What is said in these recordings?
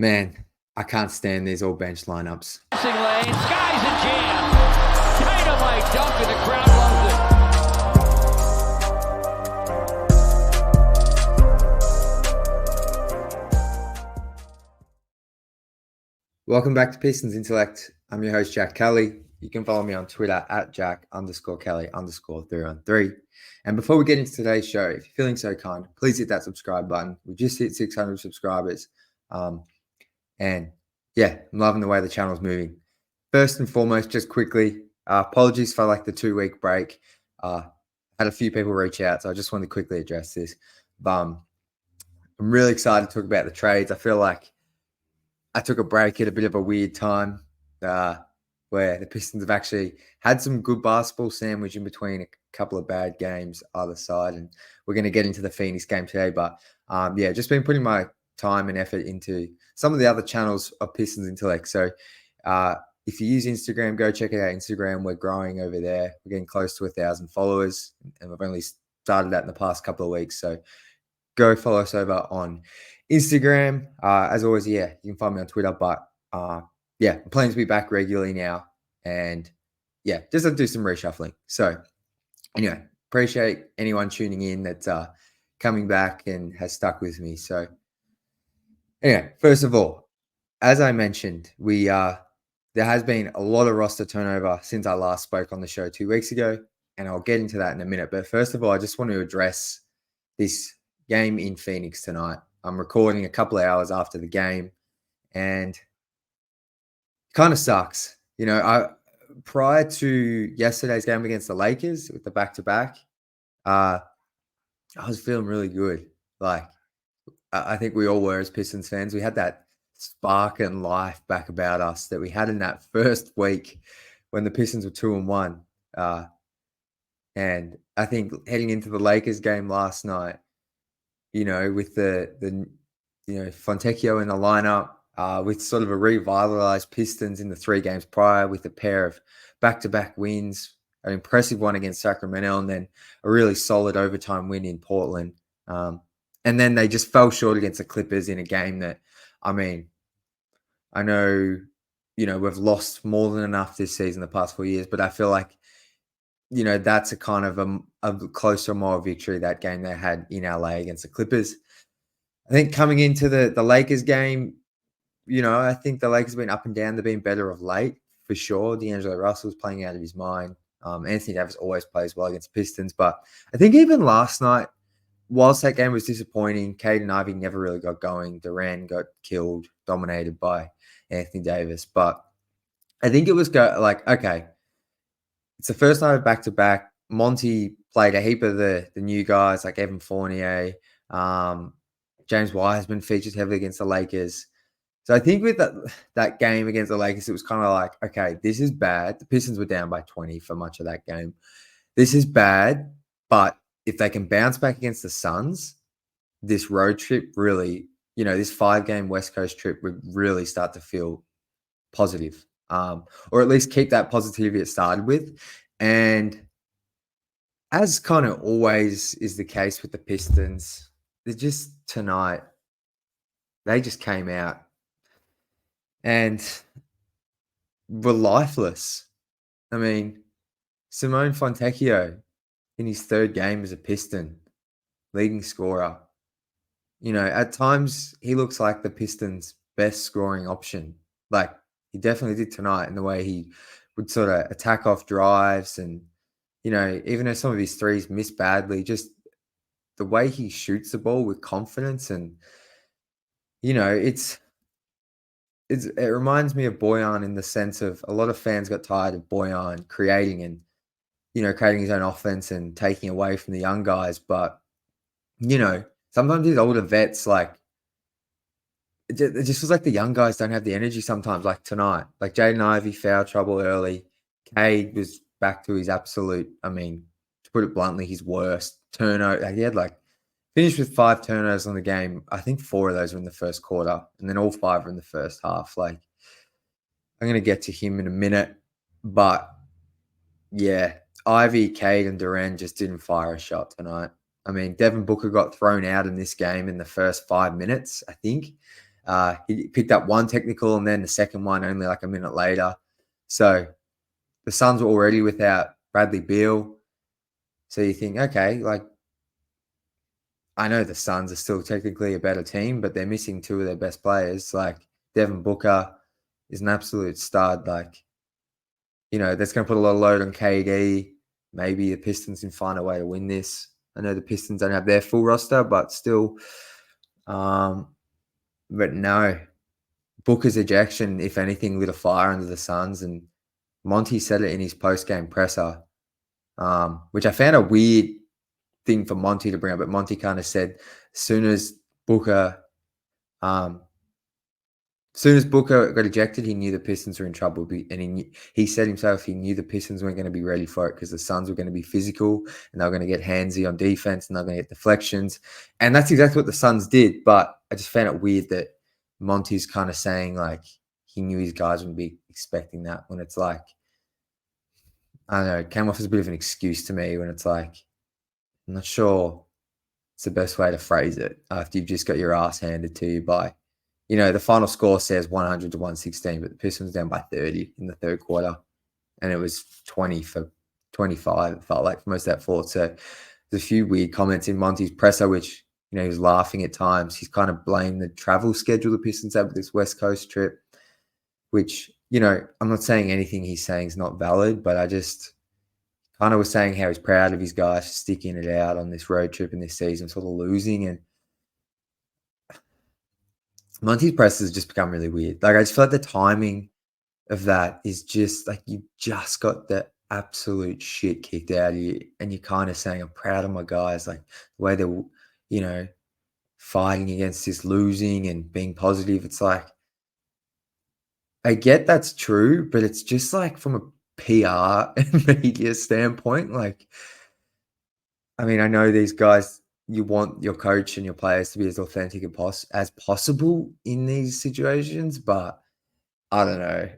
Man, I can't stand these all bench lineups. Passing lane, skies a jam. Dynamite dunk and the crowd loves it. Welcome back to Pistons Intellect. I'm your host, Jack Kelly. You can follow me on Twitter at Jack_Kelly_3on3. And before we get into today's show, if you're feeling so kind, please hit that subscribe button. We just hit 600 subscribers. And yeah, I'm loving the way the channel's moving. First and foremost, just quickly, apologies for like the 2-week break. Had a few people reach out, so I just wanted to quickly address this. I'm really excited to talk about the trades. I feel like I took a break at a bit of a weird time where the Pistons have actually had some good basketball sandwich in between a couple of bad games either side. And we're going to get into the Phoenix game today. But yeah, just been putting my time and effort into some of the other channels of Pistons Intellect. So if you use Instagram, go check out Instagram. We're growing over there. We're getting close to 1,000 followers. And we've only started that in the past couple of weeks. So go follow us over on Instagram. As always, yeah, you can find me on Twitter. But yeah, I'm planning to be back regularly now. And yeah, just to do some reshuffling. So anyway, appreciate anyone tuning in that's coming back and has stuck with me. So anyway, first of all, as I mentioned, there has been a lot of roster turnover since I last spoke on the show 2 weeks ago, and I'll get into that in a minute. But first of all, I just want to address this game in Phoenix tonight. I'm recording a couple of hours after the game, and it kind of sucks. You know, prior to yesterday's game against the Lakers with the back-to-back, I was feeling really good. Like, I think we all were as Pistons fans. We had that spark and life back about us that we had in that first week when the Pistons were 2-1. And I think heading into the Lakers game last night, you know, with the Fontecchio in the lineup, with sort of a revitalized Pistons in the 3 games prior, with a pair of back-to-back wins, an impressive one against Sacramento, and then a really solid overtime win in Portland. And then they just fell short against the Clippers in a game that, I mean, I know, you know, we've lost more than enough this season, the past 4 years, but I feel like, you know, that's a kind of a closer moral victory, that game they had in LA against the Clippers. I think coming into the Lakers game, you know, I think the Lakers have been up and down. They've been better of late, for sure. D'Angelo Russell's playing out of his mind. Anthony Davis always plays well against Pistons. But I think even last night, whilst that game was disappointing, Cade and Ivy never really got going. Durant got killed, dominated by Anthony Davis. But I think it was okay, it's the first night of back-to-back. Monty played a heap of the new guys like Evan Fournier. James Wiseman featured heavily against the Lakers. So I think with that game against the Lakers, it was kind of like, okay, this is bad. The Pistons were down by 20 for much of that game. This is bad, but if they can bounce back against the Suns, this road trip really, you know, this 5-game West Coast trip would really start to feel positive, or at least keep that positivity it started with. And as kind of always is the case with the Pistons, they just tonight, they just came out and were lifeless. I mean, Simone Fontecchio in his 3rd game as a Piston, leading scorer. You know, at times he looks like the Pistons' best scoring option. Like, he definitely did tonight in the way he would sort of attack off drives, and, you know, even though some of his threes miss badly, just the way he shoots the ball with confidence. And, you know, it reminds me of Bojan in the sense of a lot of fans got tired of Bojan creating and, you know, creating his own offense and taking away from the young guys. But, you know, sometimes these older vets, like, it just feels like the young guys don't have the energy sometimes, like tonight. Like Jaden Ivey, foul trouble early. Cade was back to his absolute, I mean, to put it bluntly, his worst turnover. He had finished with 5 turnovers on the game. I think 4 of those were in the first quarter, and then all 5 were in the first half. Like, I'm going to get to him in a minute. But yeah, Ivy, Cade, and Durant just didn't fire a shot tonight. I mean, Devin Booker got thrown out in this game in the first 5 minutes, I think. He picked up one technical and then the second one only like a minute later. So the Suns were already without Bradley Beal. So you think, okay, like, I know the Suns are still technically a better team, but they're missing two of their best players. Like, Devin Booker is an absolute stud. Like, that's going to put a lot of load on KD. Maybe the Pistons can find a way to win this. I know the Pistons don't have their full roster, but still. But no, Booker's ejection, if anything, lit a fire under the Suns. And Monty said it in his post-game presser, which I found a weird thing for Monty to bring up. But Monty kind of said, as soon as Booker got ejected, he knew the Pistons were in trouble. And he said himself he knew the Pistons weren't going to be ready for it because the Suns were going to be physical and they were going to get handsy on defense and they're going to get deflections. And that's exactly what the Suns did. But I just found it weird that Monty's kind of saying like he knew his guys wouldn't be expecting that, when it's like, I don't know, it came off as a bit of an excuse to me, when it's like, I'm not sure it's the best way to phrase it after you've just got your ass handed to you by, the final score says 100 to 116, but the Pistons down by 30 in the third quarter, and it was 20 for 25, it felt like, for most of that fourth. So there's a few weird comments in Monty's presser, which, he was laughing at times. He's kind of blamed the travel schedule the Pistons have with this West Coast trip, which, I'm not saying anything he's saying is not valid, but I just kind of was saying how he's proud of his guys sticking it out on this road trip in this season, sort of losing. And Monty's press has just become really weird. Like, I just feel like the timing of that is just like, you just got the absolute shit kicked out of you. And you're kind of saying, I'm proud of my guys, like the way they're, fighting against this losing and being positive. It's like, I get that's true, but it's just like from a PR and media standpoint. Like, I mean, I know these guys, you want your coach and your players to be as authentic as possible in these situations, but I don't know.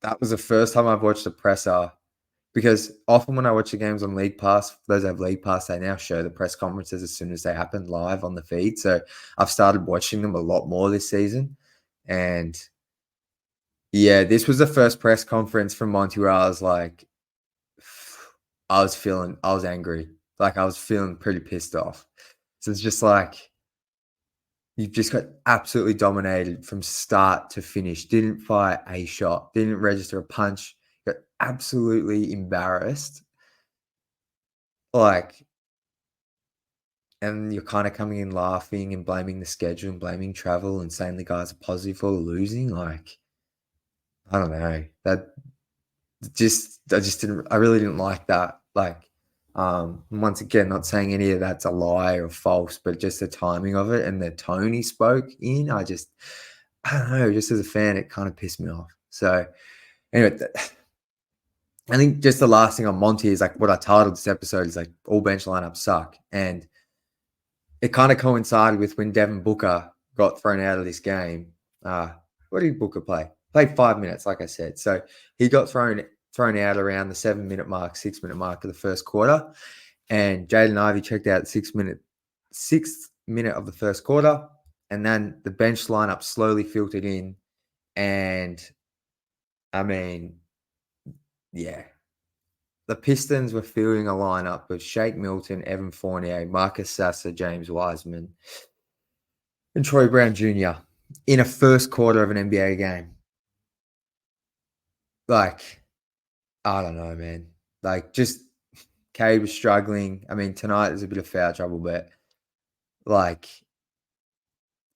That was the first time I've watched a presser, because often when I watch the games on League Pass, for those that have League Pass, they now show the press conferences as soon as they happen live on the feed. So I've started watching them a lot more this season. And yeah, this was the first press conference from Monty where I was like, I was angry. Like, I was feeling pretty pissed off. So it's just like, you've just got absolutely dominated from start to finish. Didn't fire a shot. Didn't register a punch. Got absolutely embarrassed. Like, and you're kind of coming in laughing and blaming the schedule and blaming travel and saying the guys are positive for losing. Like, I don't know. I really didn't like that. Like, once again, not saying any of that's a lie or false, but just the timing of it and the tone he spoke in, I don't know, just as a fan, it kind of pissed me off. So anyway, I think just the last thing on Monty is like what I titled this episode is like, all bench lineups suck. And it kind of coincided with when Devin Booker got thrown out of this game. What did Booker play? Played 5 minutes, like I said. So he got thrown out around the 7-minute mark, 6-minute mark of the first quarter. And Jaden Ivey checked out the sixth minute of the first quarter. And then the bench lineup slowly filtered in. And I mean, yeah. The Pistons were fielding a lineup with Shake Milton, Evan Fournier, Marcus Sasser, James Wiseman, and Troy Brown Jr. in a first quarter of an NBA game. Like, I don't know, man. Like, just Cade was struggling. I mean, tonight there's a bit of foul trouble, but like,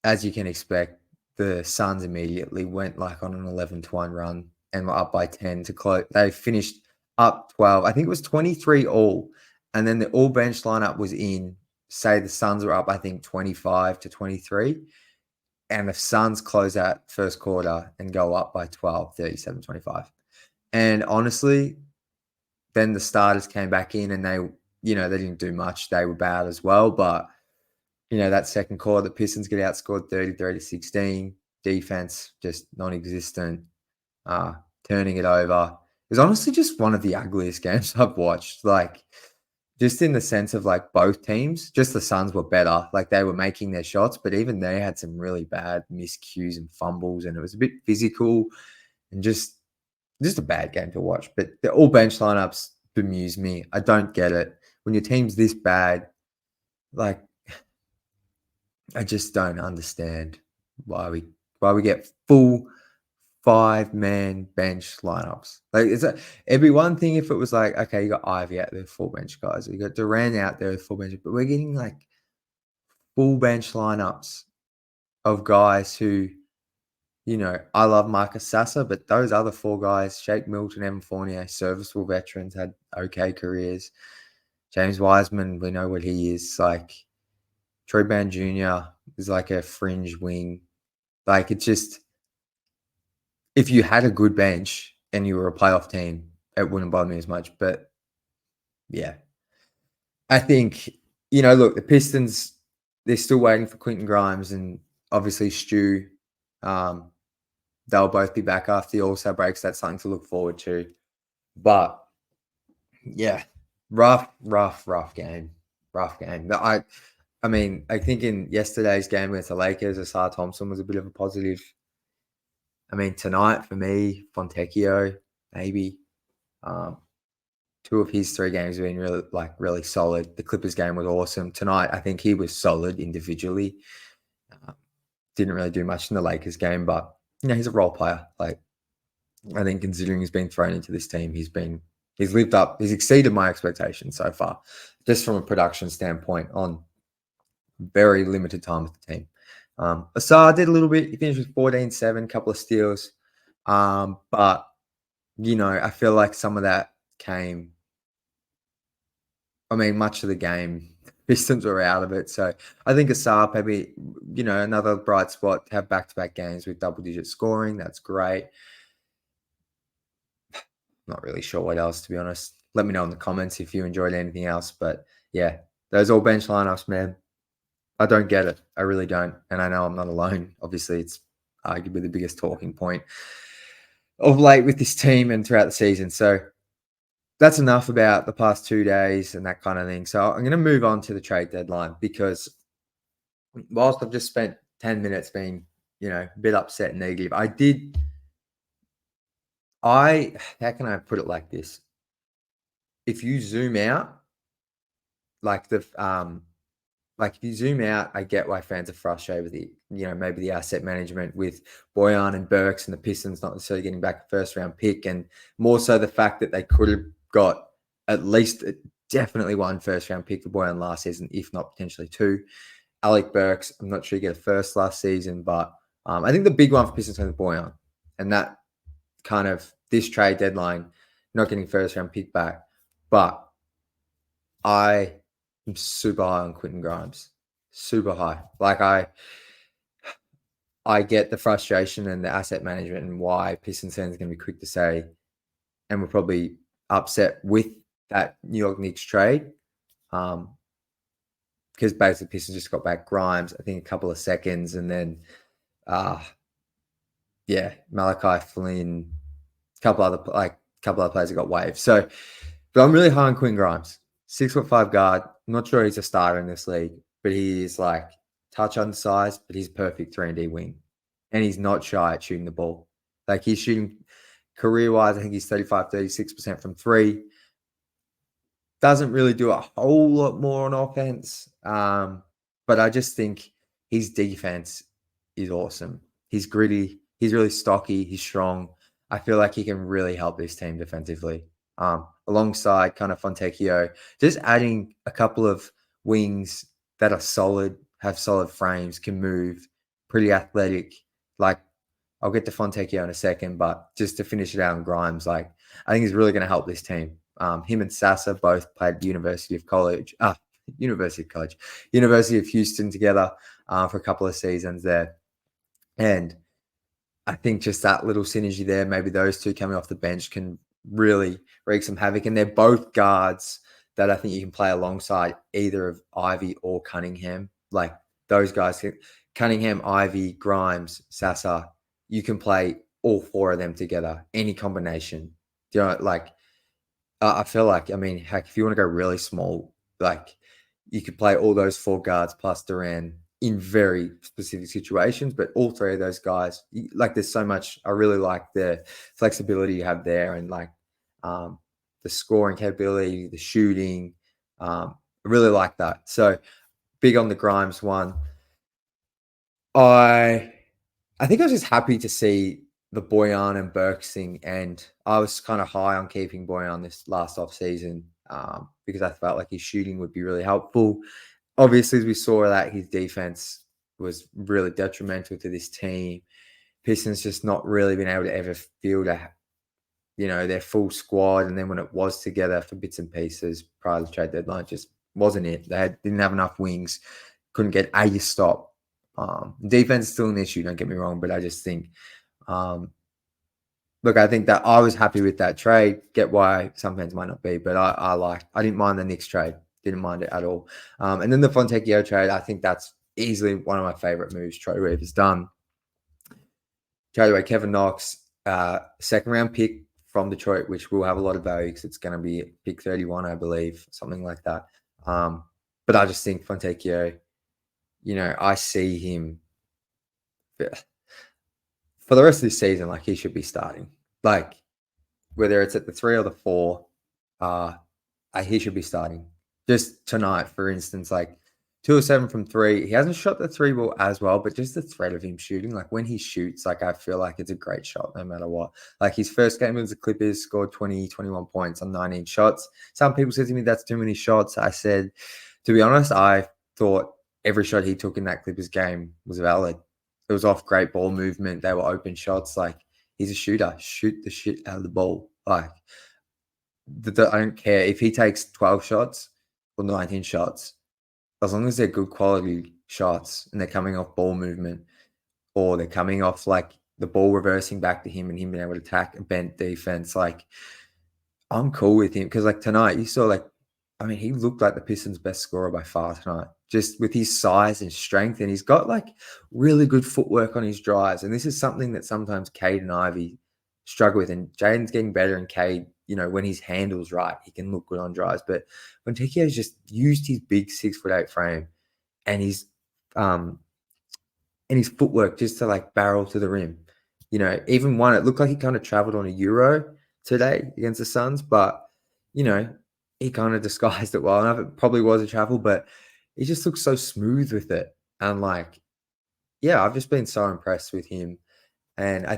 as you can expect, the Suns immediately went like on an 11-1 run and were up by 10 to close. They finished up 12. I think it was 23 all. And then the all bench lineup was in, say the Suns were up, I think 25 to 23. And the Suns close out first quarter and go up by 12, 37-25. And honestly, then the starters came back in and they didn't do much. They were bad as well. But, that second quarter, the Pistons get outscored 33-16. Defense just non-existent, turning it over. It was honestly just one of the ugliest games I've watched. Like, just in the sense of like both teams, just the Suns were better. Like they were making their shots, but even they had some really bad miscues and fumbles, and it was a bit physical and just a bad game to watch. But the all bench lineups bemuse me. I don't get it. When your team's this bad, like I just don't understand why we get full 5-man bench lineups. Like it'd be one thing if it was like, okay, you got Ivy out there, full bench guys. You got Durant out there with full bench, but we're getting like full bench lineups of guys who, I love Marcus Sasser, but those other four guys, Shake Milton, Evan Fournier, serviceable veterans, had okay careers. James Wiseman, we know what he is. Like Troy Brown Jr. is like a fringe wing. Like it's just, if you had a good bench and you were a playoff team, it wouldn't bother me as much. But yeah, I think, look, the Pistons, they're still waiting for Quentin Grimes and obviously Stu. They'll both be back after the All-Star breaks. That's something to look forward to. But yeah, rough game. Rough game. I mean, I think in yesterday's game against the Lakers, Asar Thompson was a bit of a positive. I mean, tonight for me, Fontecchio, maybe. Two of his 3 games have been really solid. The Clippers game was awesome. Tonight, I think he was solid individually. Didn't really do much in the Lakers game, but he's a role player. Like, I think considering he's been thrown into this team, he's lived up, he's exceeded my expectations so far, just from a production standpoint on very limited time with the team. Asar did a little bit. He finished with 14-7, couple of steals. But, I feel like some of that came, much of the game, Pistons were out of it. So I think Asar maybe, another bright spot, have back-to-back games with double-digit scoring. That's great. Not really sure what else, to be honest. Let me know in the comments if you enjoyed anything else. But yeah, those all bench lineups, man, I don't get it. I really don't. And I know I'm not alone. Obviously, it's arguably the biggest talking point of late with this team and throughout the season. So that's enough about the past 2 days and that kind of thing. So I'm going to move on to the trade deadline, because whilst I've just spent 10 minutes being, a bit upset and negative, how can I put it like this? If you zoom out, if you zoom out, I get why fans are frustrated with the, maybe the asset management with Bojan and Burks and the Pistons not necessarily getting back a first-round pick, and more so the fact that they could have got at least definitely 1 first-round pick for Bojan last season, if not potentially 2. Alec Burks, I'm not sure he get a first last season, but I think the big one for Pistons is Bojan, and that kind of this trade deadline, not getting first-round pick back, but I'm super high on Quentin Grimes. Super high. Like I get the frustration and the asset management and why Pistons fans are going to be quick to say, and we're probably upset with that New York Knicks trade. Because basically Pistons just got back Grimes, I think a couple of seconds, and then Malachi Flynn, a couple other players that got waived. So, but I'm really high on Quentin Grimes. 6'5" guard. I'm not sure he's a starter in this league, but he is like touch undersized, but he's perfect 3-and-D wing. And he's not shy at shooting the ball. Like he's shooting career-wise, I think he's 35-36% from 3. Doesn't really do a whole lot more on offense. But I just think his defense is awesome. He's gritty. He's really stocky. He's strong. I feel like he can really help this team defensively. Alongside kind of Fontecchio, just adding a couple of wings that are solid, have solid frames, can move, pretty athletic. Like, I'll get to Fontecchio in a second, but just to finish it out on Grimes, like, I think he's really going to help this team. Him and Sasser both played University of Houston together for a couple of seasons there. And I think just that little synergy there, maybe those two coming off the bench can really wreak some havoc. And they're both guards that I think you can play alongside either of Ivy or Cunningham. Like those guys, Cunningham, Ivy, Grimes, Sasser, you can play all 4 of them together, any combination. I feel like, I mean, heck, if you want to go really small, like you could play all those four guards plus Duran in very specific situations, but all three of those guys, like there's so much. I really like the flexibility you have there, and like um, the scoring capability, the shooting. I really like that. So big on the Grimes one. I I think I was just happy to see the Boyan and Burks thing, and I was kind of high on keeping Boyan this last off season because I felt like his shooting would be really helpful. Obviously, as we saw that his defense was really detrimental to this team. Pistons just not really been able to ever field their full squad, and then when it was together for bits and pieces prior to the trade deadline, it just wasn't it. Didn't have enough wings, couldn't get a stop. Defense is still an issue, don't get me wrong, but I just think um, look, I think that I was happy with that trade. Get why some fans might not be, but I didn't mind the Knicks trade. Didn't mind it at all. And then the Fontecchio trade, I think that's easily one of my favorite moves Troy Weaver's done. Trade away Kevin Knox, second round pick from Detroit, which will have a lot of value because it's going to be pick 31, I believe, something like that. But I just think Fontecchio, I see him for the rest of this season, like he should be starting. Like whether it's at the 3 or the 4, he should be starting. Just tonight, for instance, like 2 or 7 from 3. He hasn't shot the 3 ball as well, but just the threat of him shooting, like when he shoots, like I feel like it's a great shot no matter what. Like his first game as the Clippers scored 20, 21 points on 19 shots. Some people said to me that's too many shots. I said, to be honest, I thought every shot he took in that Clippers game was valid. It was off great ball movement. They were open shots. Like he's a shooter. Shoot the shit out of the ball. Like I don't care if he takes 12 shots or 19 shots, as long as they're good quality shots and they're coming off ball movement or they're coming off like the ball reversing back to him and him being able to attack a bent defense. Like I'm cool with him because like tonight you saw he looked like the Pistons' best scorer by far tonight, just with his size and strength, and he's got like really good footwork on his drives. And this is something that sometimes Cade and Ivy struggle with, and Jaden's getting better. And Cade, when his handle's right, he can look good on drives. But when Tekio's just used his big 6'8" frame and his footwork just to like barrel to the rim. Even one, it looked like he kind of traveled on a Euro today against the Suns, but he kind of disguised it well enough. It probably was a travel, but he just looks so smooth with it. And I've just been so impressed with him. And I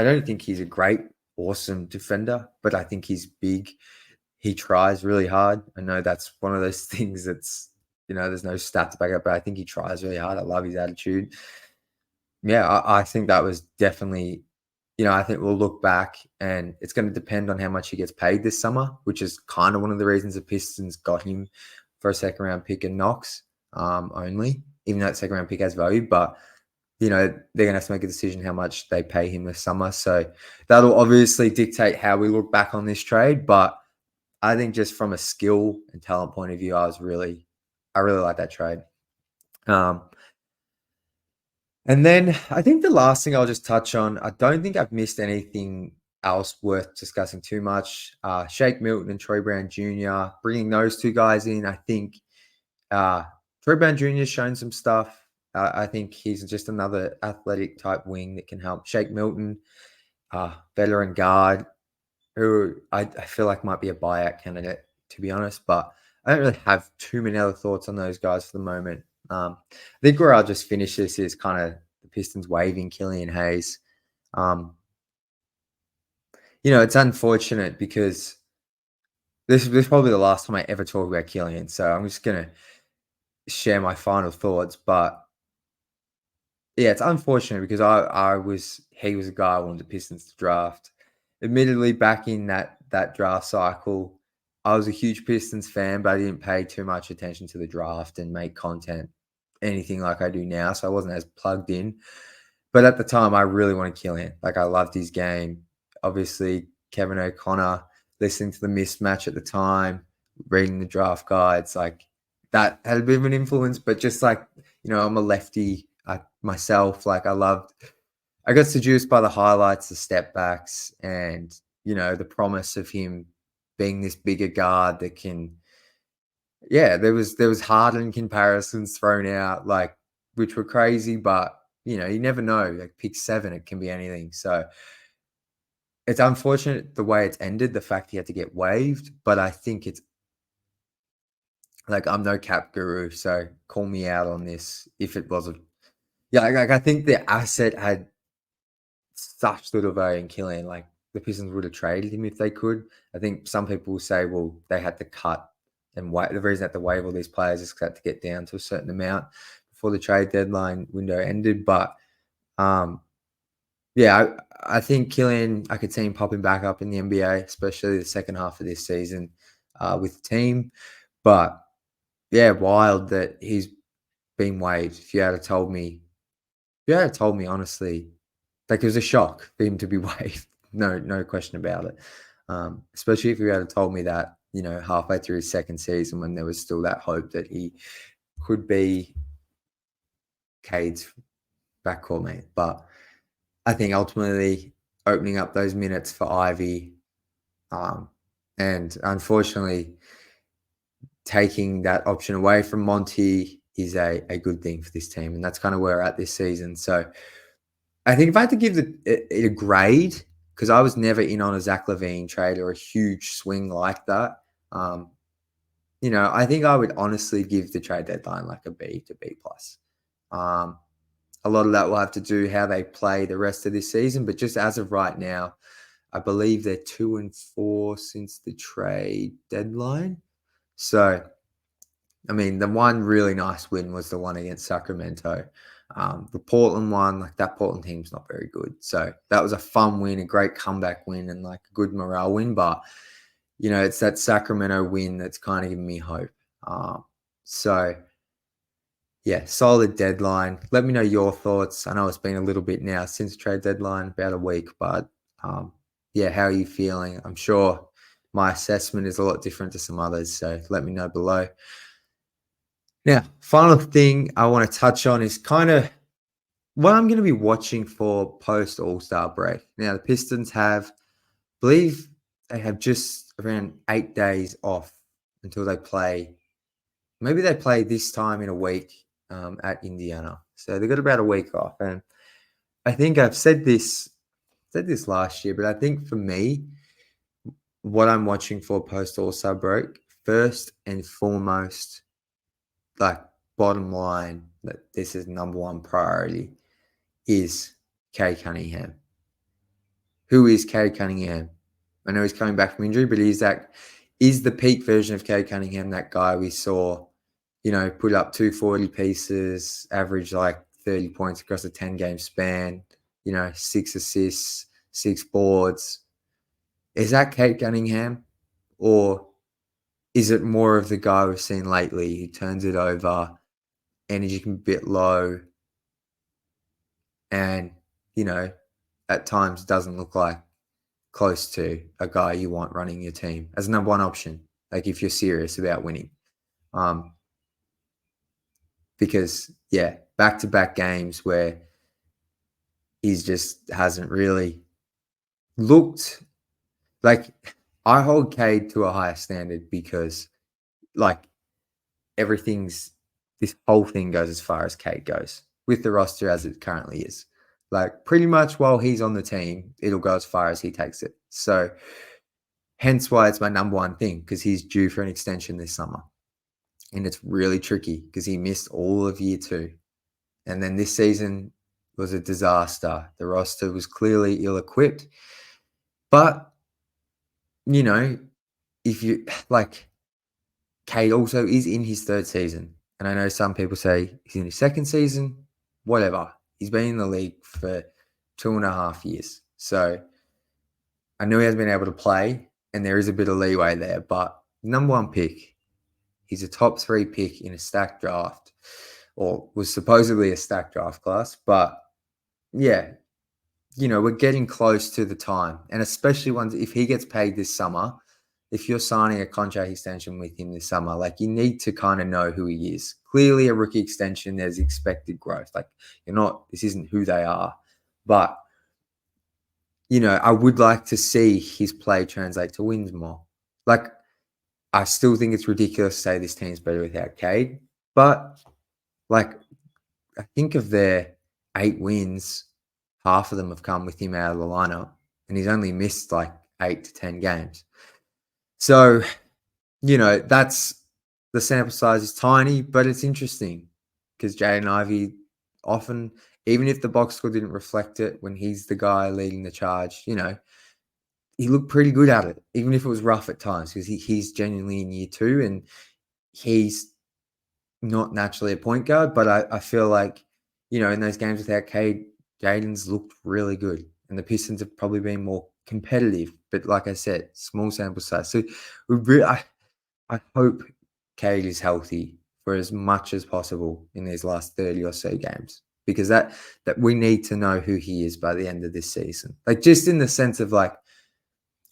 don't think he's a great, awesome defender, but I think he's big. He tries really hard. I know that's one of those things that's, there's no stats to back up, but I think he tries really hard. I love his attitude. Yeah, I think that was definitely, I think we'll look back and it's going to depend on how much he gets paid this summer, which is kind of one of the reasons the Pistons got him for a second round pick and Knox only, even though that second round pick has value. But, they're going to have to make a decision how much they pay him this summer. So that'll obviously dictate how we look back on this trade. But I think just from a skill and talent point of view, I really like that trade. And then I think the last thing I'll just touch on, I don't think I've missed anything else worth discussing too much. Shake Milton and Troy Brown Jr., bringing those two guys in, I think Troy Brown Jr. has shown some stuff. I think he's just another athletic type wing that can help. Shake Milton, veteran guard, who I feel like might be a buyout candidate, to be honest, but I don't really have too many other thoughts on those guys for the moment. I think where I'll just finish this is kind of the Pistons waiving Killian Hayes. It's unfortunate because this is probably the last time I ever talk about Killian, so I'm just going to share my final thoughts. But yeah, it's unfortunate because he was a guy I wanted the Pistons to draft. Admittedly, back in that draft cycle, I was a huge Pistons fan, but I didn't pay too much attention to the draft and make content anything like I do now. So I wasn't as plugged in. But at the time, I really wanted Killian. Like I loved his game. Obviously, Kevin O'Connor, listening to the Mismatch at the time, reading the draft guides, like that had a bit of an influence. But just like, I'm a lefty myself. Like I got seduced by the highlights, the step backs, and, the promise of him being this bigger guard that can. Yeah, there was Harden comparisons thrown out, like, which were crazy, but you never know. Like pick 7, it can be anything. So it's unfortunate the way it's ended, the fact he had to get waived, but I think it's like I'm no cap guru, so call me out on this if it wasn't. Yeah, like I think the asset had such little value in Killian. Like the Pistons would have traded him if they could. I think some people will say, well, they had to cut and wait. The reason they had to waive all these players is 'cause they had to get down to a certain amount before the trade deadline window ended. But um, yeah, I think Killian, I could see him popping back up in the NBA, especially the second half of this season with the team. But yeah, wild that he's been waived. If you had told me, honestly, like it was a shock for him to be waived. No question about it. Especially if you had told me that, halfway through his second season when there was still that hope that he could be Cade's backcourt mate. But I think ultimately opening up those minutes for Ivy, and unfortunately taking that option away from Monty is a good thing for this team. And that's kind of where we're at this season. So I think if I had to give it a grade, because I was never in on a Zach LaVine trade or a huge swing like that, I think I would honestly give the trade deadline like a B to B plus. A lot of that will have to do how they play the rest of this season, but just as of right now, I believe they're 2-4 since the trade deadline. So, I mean, the one really nice win was the one against Sacramento. The Portland one, like that Portland team's not very good. So that was a fun win, a great comeback win, and like a good morale win. But, it's that Sacramento win that's kind of giving me hope. So, yeah, solid deadline. Let me know your thoughts. I know it's been a little bit now since trade deadline, about a week, but yeah, how are you feeling? I'm sure my assessment is a lot different to some others, so let me know below. Now, final thing I want to touch on is kind of what I'm going to be watching for post All-Star break. Now, the Pistons believe they have just around 8 days off until they play. Maybe they play this time in a week at Indiana. So they've got about a week off. And I think I've said this last year, but I think for me, what I'm watching for post All-Star break, first and foremost, like bottom line, that this is number one priority, is Cade Cunningham. Who is Cade Cunningham? I know he's coming back from injury, but is the peak version of Cade Cunningham that guy we saw, put up 240 pieces, average like 30 points across a 10-game span, 6 assists, 6 boards. Is that Cade Cunningham? Or is it more of the guy we've seen lately who turns it over, energy can be a bit low, and, at times doesn't look like close to a guy you want running your team as number one option, like if you're serious about winning. Because, yeah, back-to-back games where he's just hasn't really looked like. I hold Cade to a higher standard because, like, this whole thing goes as far as Cade goes with the roster as it currently is. Like, pretty much while he's on the team, it'll go as far as he takes it. So, hence why it's my number one thing, because he's due for an extension this summer. And it's really tricky because he missed all of year 2. And then this season was a disaster. The roster was clearly ill-equipped. But, if you, like, Cade also is in his 3rd season. And I know some people say he's in his 2nd season, whatever. He's been in the league for 2.5 years. So I know he hasn't been able to play, and there is a bit of leeway there. But number one pick, he's a top 3 pick in a stacked draft, or was supposedly a stacked draft class. But yeah, we're getting close to the time. And especially if he gets paid this summer, if you're signing a contract extension with him this summer, like, you need to kind of know who he is. Clearly a rookie extension, there's expected growth. Like, this isn't who they are. But, I would like to see his play translate to wins more. Like, I still think it's ridiculous to say this team's better without Cade, but like, I think of their 8 wins, half of them have come with him out of the lineup, and he's only missed like 8 to 10 games. So, that's the sample size is tiny, but it's interesting because Jaden Ivey often, even if the box score didn't reflect it, when he's the guy leading the charge, he looked pretty good at it, even if it was rough at times, because he's genuinely in year 2 and he's not naturally a point guard, but I feel like, in those games without Cade, Jaden's looked really good. And the Pistons have probably been more competitive. But like I said, small sample size. So I hope Cade is healthy for as much as possible in these last 30 or so games. Because that we need to know who he is by the end of this season. Like, just in the sense of like,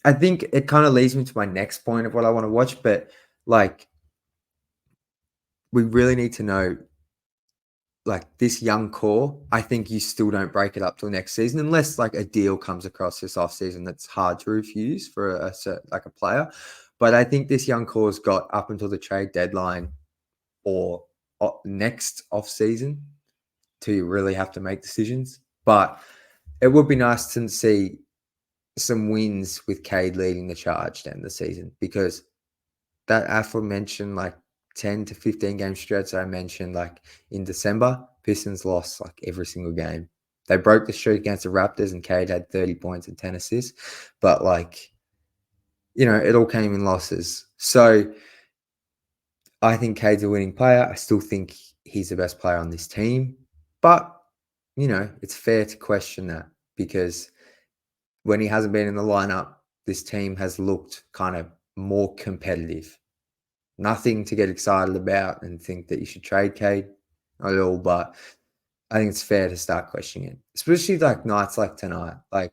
I think it kind of leads me to my next point of what I want to watch, but like, we really need to know, like, this young core. I think you still don't break it up till next season unless like a deal comes across this offseason that's hard to refuse for a player. But I think this young core's got up until the trade deadline or next offseason to really have to make decisions. But it would be nice to see some wins with Cade leading the charge then the season, because that aforementioned like 10 to 15 game stretch I mentioned, like in December, Pistons lost like every single game. They broke the streak against the Raptors and Cade had 30 points and 10 assists. But like, it all came in losses. So I think Cade's a winning player. I still think he's the best player on this team. But, it's fair to question that, because when he hasn't been in the lineup, this team has looked kind of more competitive. Nothing to get excited about and think that you should trade Cade, not at all. But I think it's fair to start questioning it, especially like nights like tonight. Like,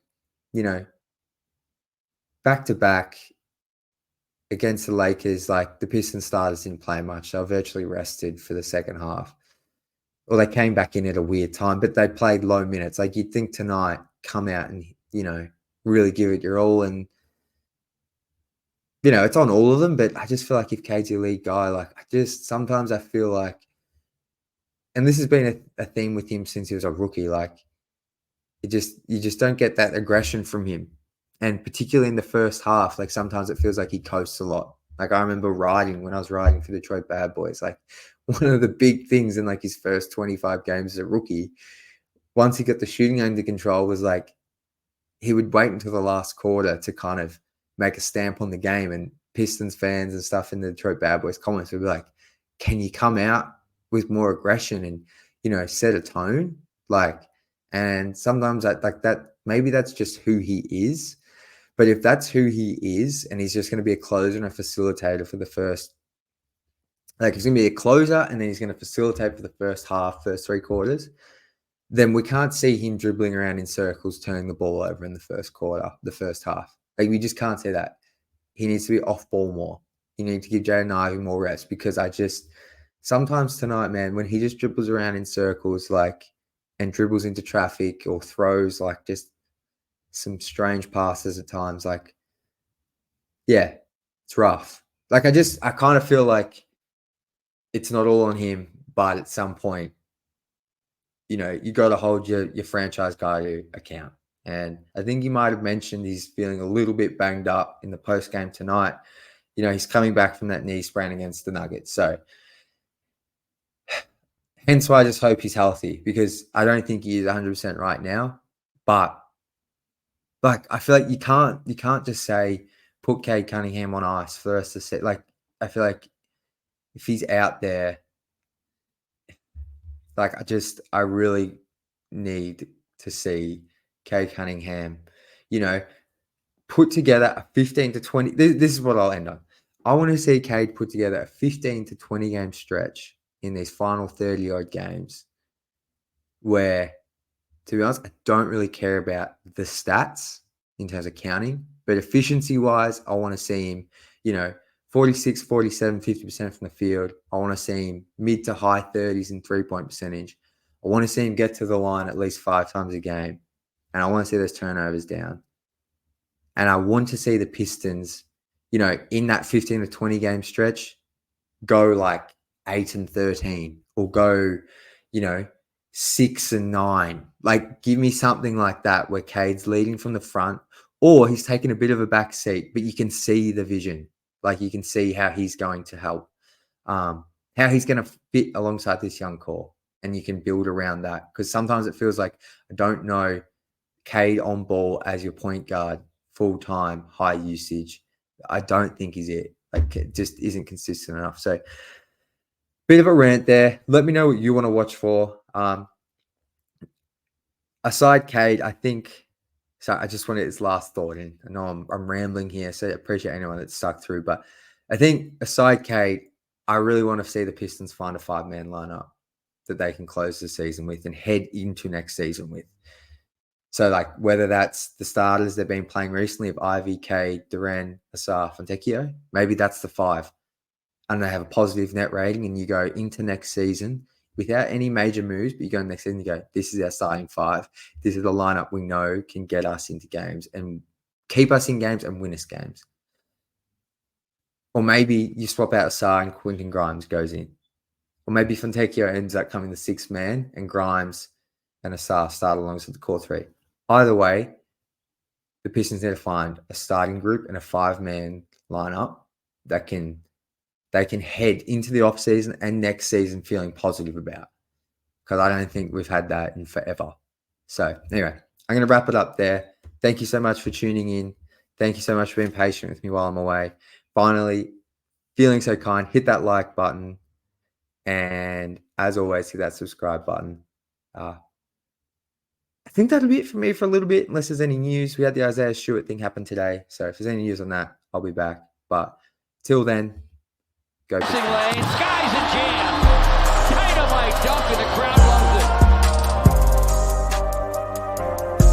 back to back against the Lakers, like the Pistons starters didn't play much. They were virtually rested for the second half. Or they came back in at a weird time, but they played low minutes. Like, you'd think tonight, come out and, really give it your all. And, it's on all of them, but I just feel like if Cade's your lead guy, like, sometimes I feel like, and this has been a theme with him since he was a rookie, like, you just don't get that aggression from him. And particularly in the first half, like, sometimes it feels like he coasts a lot. Like, I remember when I was riding for Detroit Bad Boys, like, one of the big things in like his first 25 games as a rookie, once he got the shooting under control, was like, he would wait until the last quarter to kind of make a stamp on the game. And Pistons fans and stuff in the Detroit Bad Boys comments would be like, can you come out with more aggression and, set a tone? Like, and sometimes like that, maybe that's just who he is. But if that's who he is and he's just going to be a closer and a facilitator for the first, like, he's going to be a closer and then he's going to facilitate for the first half, first 3 quarters, then we can't see him dribbling around in circles, turning the ball over in the first quarter, the first half. Like, we just can't see that. He needs to be off ball more. You need to give Jaden Ivey more reps, because sometimes tonight, man, when he just dribbles around in circles, like, and dribbles into traffic or throws like just some strange passes at times, like, yeah, it's rough. Like, I kind of feel like it's not all on him, but at some point, you got to hold your franchise guy to account. And I think he might have mentioned he's feeling a little bit banged up in the post game tonight. He's coming back from that knee sprain against the Nuggets. So hence why I just hope he's healthy, because I don't think he is 100% right now. But like, I feel like you can't just say put Cade Cunningham on ice for the rest of the set. Like, I feel like if he's out there, like, I really need to see Cade Cunningham, put together a 15 to 20. This is what I'll end on. I want to see Cade put together a 15 to 20 game stretch in these final 30 odd games where, to be honest, I don't really care about the stats in terms of counting, but efficiency wise, I want to see him, 46, 47, 50% from the field. I want to see him mid to high 30s in 3-point percentage. I want to see him get to the line at least 5 times a game. And I want to see those turnovers down. And I want to see the Pistons, in that 15 to 20 game stretch, go like 8-13 or go, 6-9. Like, give me something like that where Cade's leading from the front, or he's taking a bit of a back seat, but you can see the vision. Like, you can see how he's going to help, how he's going to fit alongside this young core, and you can build around that. Because sometimes it feels like, I don't know, Cade on ball as your point guard, full time, high usage. I don't think is it. Like, it just isn't consistent enough. So, bit of a rant there. Let me know what you want to watch for. Aside Cade, I think. So I just wanted his last thought in. I know I'm rambling here, so I appreciate anyone that's stuck through. But I think aside Cade, I really want to see the Pistons find a 5-man lineup that they can close the season with and head into next season with. So, like, whether that's the starters they've been playing recently of Ivy, Cade, Duran, Asar, Fontecchio, maybe that's the 5. And they have a positive net rating, and you go into next season without any major moves, but you go next season, you go, this is our starting 5. This is the lineup we know can get us into games and keep us in games and win us games. Or maybe you swap out Asar and Quentin Grimes goes in. Or maybe Fontecchio ends up coming the 6th man and Grimes and Asar start alongside the core 3. Either way, the Pistons need to find a starting group and a 5-man lineup that they can head into the offseason and next season feeling positive about. Because I don't think we've had that in forever. So anyway, I'm going to wrap it up there. Thank you so much for tuning in. Thank you so much for being patient with me while I'm away. Finally, feeling so kind, hit that like button. And as always, hit that subscribe button. I think that'll be it for me for a little bit, unless there's any news. We had the Isaiah Stewart thing happen today. So if there's any news on that, I'll be back. But till then, go Pistons.